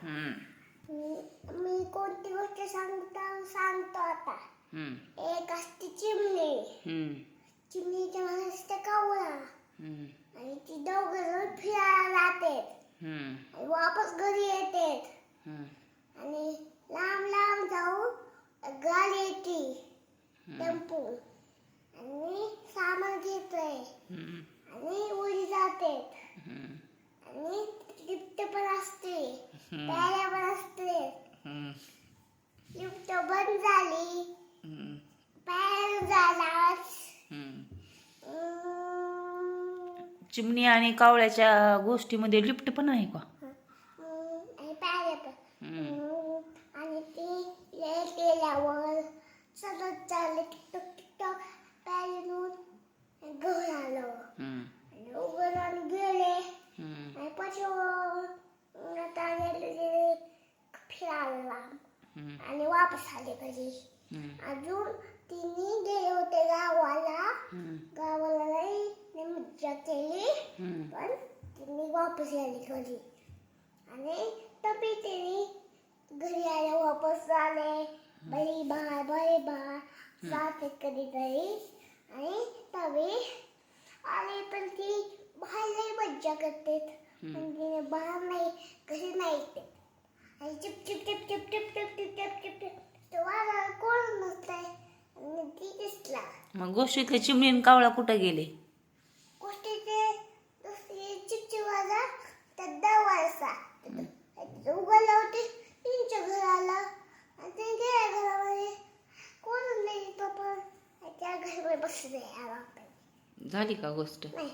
मी कोणती गोष्ट सांगतो आता. एक असते चिमणी. चिमणीच्या मागे असते कावळा. आणि ती दोघं जण फिरायला जातात आणि वापस घरी येतात. आणि लांब लांब जाऊ गाडी येते, टेम्पो, आणि सामान घेतोय आणि उडी जाते. आणि लिफ्ट पण असते, पायऱ्या पण असते. लिफ्ट बंद झाली, पायऱ्या झाला. चिमणी आणि कावळ्याच्या गोष्टीमध्ये लिफ्ट पण आहे का? आणि पायऱ्या पण. आणि ती गेल्यावर सतत चालले टिकटॉक टिकटॉक पायरीतून घर आलं. आणि उघड आणि गेले. आणि आता गेले फिरायला आणि वापस आले घरी. अजून तिने गेले होते गावाला. गावाला लई मज्जा केली, पण तिने वापस आली घरी. आणि तभी तिने घरी आले, वापस आले. बळी बा जाते कधीतरी. आणि तभी आले, पण ती बाहेर लई मज्जा करते. पण तिने बाहेर नाही, घरी नाही येते. आणि chip chip chip chip chip chip chip chip chip chip तेव्हा कोण नसतंय. आणि ती दिसला. मग गोष्टीतले चिमणी आणि कावळा कुठं गेले? गोष्टीचे दुसरी चिपचिवाला तर दवायचा उघडला होते त्यांच्या घराला. आणि ते गेल्या घरामध्ये कोण नाही, तो पण त्या घरामध्ये बसले. झाली का गोष्ट? नाही.